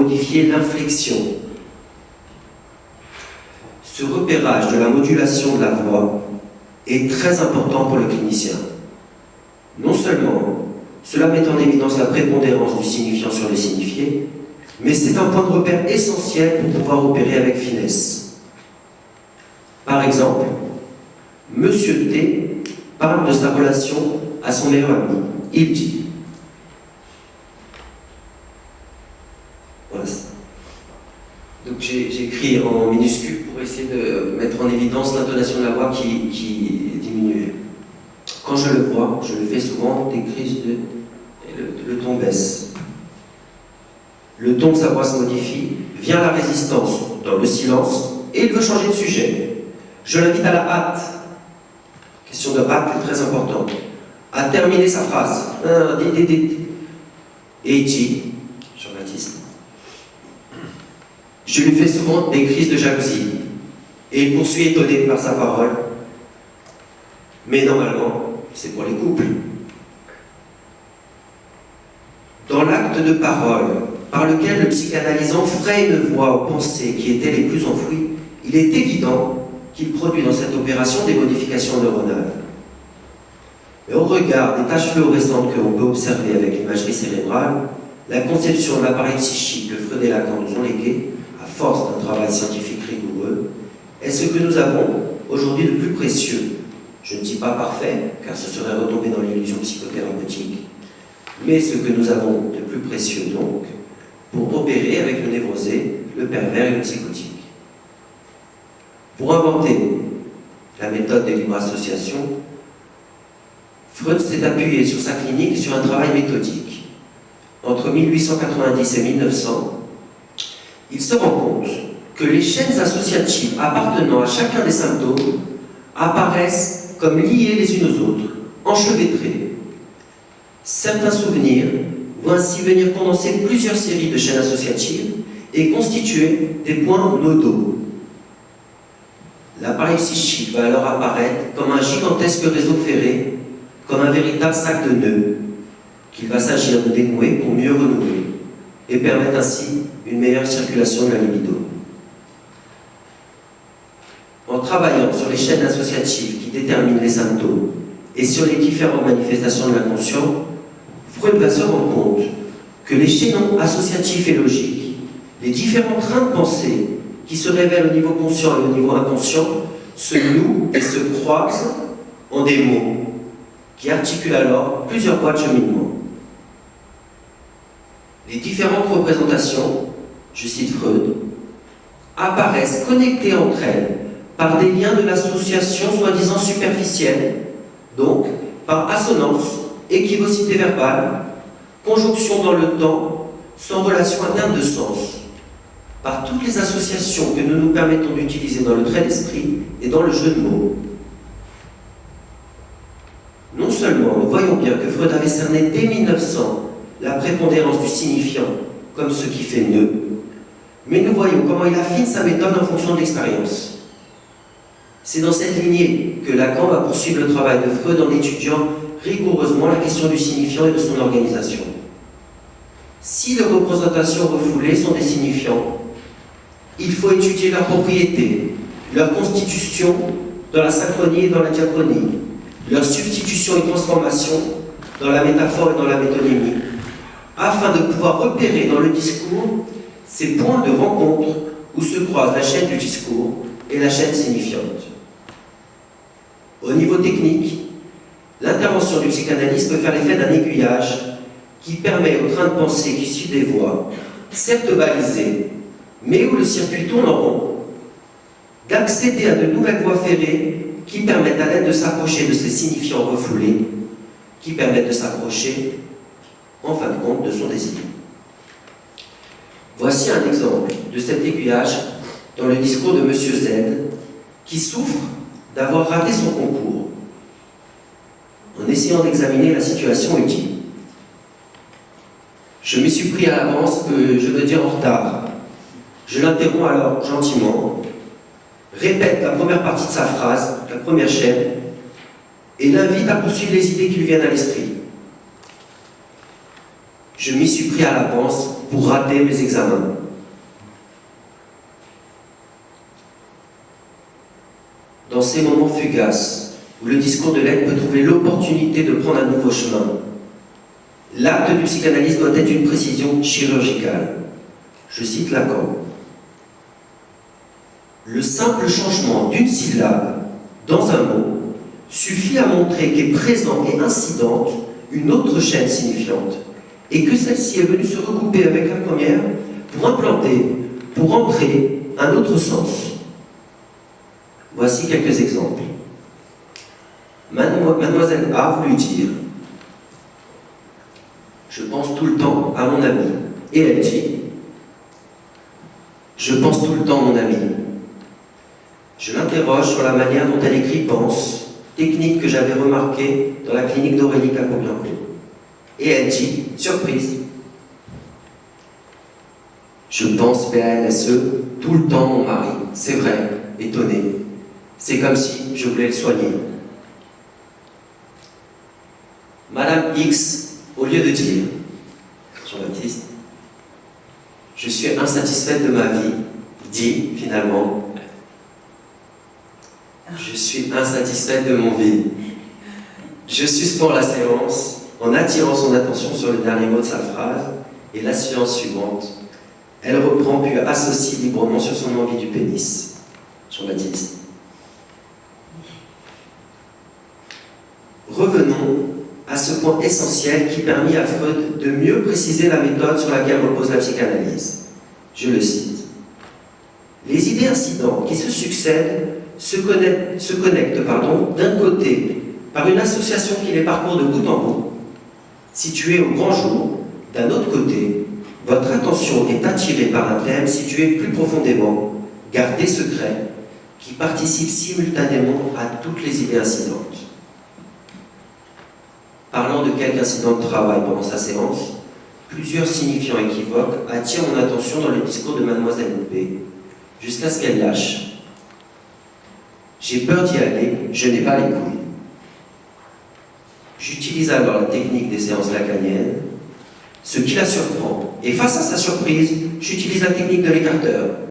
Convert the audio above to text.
modifier l'inflexion. Ce repérage de la modulation de la voix est très important pour le clinicien. Non seulement cela met en évidence la prépondérance du signifiant sur le signifié, mais c'est un point de repère essentiel pour pouvoir opérer avec finesse. Par exemple, Monsieur T parle de sa relation à son meilleur ami. Il dit, voilà. Donc j'ai écrit en minuscule pour essayer de mettre en évidence l'intonation de la voix qui diminue. Quand je le vois, je le fais souvent, des crises de... Le ton baisse. Le ton de sa voix se modifie, vient la résistance dans le silence, et il veut changer de sujet. Je l'invite à la hâte. Question de hâte est très importante. À terminer sa phrase. Et il dit, Jean-Baptiste, je lui fais souvent des crises de jalousie, et il poursuit étonné par sa parole. Mais normalement, c'est pour les couples. Dans l'acte de parole, par lequel le psychanalysant fraye une voix aux pensées qui étaient les plus enfouies, il est évident qu'il produit dans cette opération des modifications neuronales. Mais au regard des tâches fluorescentes que l'on peut observer avec l'imagerie cérébrale, la conception de l'appareil psychique que Freud et Lacan nous ont légué, à force d'un travail scientifique rigoureux, est ce que nous avons aujourd'hui de plus précieux. Je ne dis pas parfait, car ce serait retomber dans l'illusion psychothérapeutique, mais ce que nous avons de plus précieux donc, pour opérer avec le névrosé, le pervers et le psychotique. Pour inventer la méthode des libre associations, Freud s'est appuyé sur sa clinique sur un travail méthodique. Entre 1890 et 1900, il se rend compte que les chaînes associatives appartenant à chacun des symptômes apparaissent comme liées les unes aux autres, enchevêtrées. Certains souvenirs vont ainsi venir condenser plusieurs séries de chaînes associatives et constituer des points nodaux. L'appareil psychique va alors apparaître comme un gigantesque réseau ferré, comme un véritable sac de nœuds, qu'il va s'agir de dénouer pour mieux renouer, et permettre ainsi une meilleure circulation de la libido. En travaillant sur les chaînes associatives qui déterminent les symptômes et sur les différentes manifestations de l'inconscient, Freud va se rendre compte que les chaînons associatifs et logiques, les différents trains de pensée qui se révèlent au niveau conscient et au niveau inconscient, se nouent et se croisent en des mots qui articulent alors plusieurs voies de cheminement. Les différentes représentations, je cite Freud, apparaissent connectées entre elles par des liens de l'association soi-disant superficielle, donc par assonance, équivocité verbale, conjonction dans le temps, sans relation interne de sens, par toutes les associations que nous nous permettons d'utiliser dans le trait d'esprit et dans le jeu de mots. Non seulement nous voyons bien que Freud avait cerné dès 1900 la prépondérance du signifiant comme ce qui fait nœud, mais nous voyons comment il affine sa méthode en fonction de l'expérience. C'est dans cette lignée que Lacan va poursuivre le travail de Freud en étudiant rigoureusement la question du signifiant et de son organisation. Si les représentations refoulées sont des signifiants, il faut étudier leurs propriétés, leur constitution dans la synchronie et dans la diachronie, leur substitution et transformation dans la métaphore et dans la métonymie, afin de pouvoir repérer dans le discours ces points de rencontre où se croise la chaîne du discours et la chaîne signifiante. Au niveau technique, l'intervention du psychanalyste peut faire l'effet d'un aiguillage qui permet au train de pensée qui suit des voies, certes balisées, mais où le circuit tourne en rond, d'accéder à de nouvelles voies ferrées qui permettent à l'aide de s'approcher de ces signifiants refoulés, qui permettent de s'approcher, en fin de compte, de son désir. Voici un exemple de cet aiguillage dans le discours de M. Z, qui souffre d'avoir raté son concours. En essayant d'examiner la situation, il dit « Je m'y suis pris à l'avance, je veux dire en retard. Je l'interromps alors gentiment, répète la première partie de sa phrase, la première chaîne, et l'invite à poursuivre les idées qui lui viennent à l'esprit. Je m'y suis pris à l'avance pour rater mes examens. Dans ces moments fugaces, où le discours de l'aide peut trouver l'opportunité de prendre un nouveau chemin, l'acte du psychanalyste doit être d'une précision chirurgicale. Je cite Lacan. Le simple changement d'une syllabe dans un mot suffit à montrer qu'est présent et incidente une autre chaîne signifiante, et que celle-ci est venue se recouper avec la première pour implanter, pour entrer un autre sens. Voici quelques exemples. Mademoiselle A voulut dire « Je pense tout le temps à mon ami ». Et elle dit « Je pense tout le temps à mon ami ». Je l'interroge sur la manière dont elle écrit « pense », technique que j'avais remarquée dans la clinique d'Aurélie Capobianco. Et elle dit « Surprise ». Je pense PALSE tout le temps mon mari, c'est vrai, étonné. C'est comme si je voulais le soigner. Madame X, au lieu de dire Jean-Baptiste, je suis insatisfaite de ma vie, dit finalement je suis insatisfaite de mon vie. Je suspends la séance en attirant son attention sur le dernier mot de sa phrase, et la séance suivante, elle reprend puis associe librement sur son envie du pénis. Jean-Baptiste. Revenons à ce point essentiel qui permit à Freud de mieux préciser la méthode sur laquelle repose la psychanalyse. Je le cite. Les idées incidentes qui se succèdent se connectent d'un côté par une association qui les parcourt de bout en bout, située au grand jour. D'un autre côté, votre attention est attirée par un thème situé plus profondément, gardé secret, qui participe simultanément à toutes les idées incidentes. Parlant de quelque incident de travail pendant sa séance, plusieurs signifiants équivoques attirent mon attention dans le discours de Mademoiselle P, jusqu'à ce qu'elle lâche. J'ai peur d'y aller, je n'ai pas les couilles. J'utilise alors la technique des séances lacaniennes, ce qui la surprend, et face à sa surprise, j'utilise la technique de l'écarteur.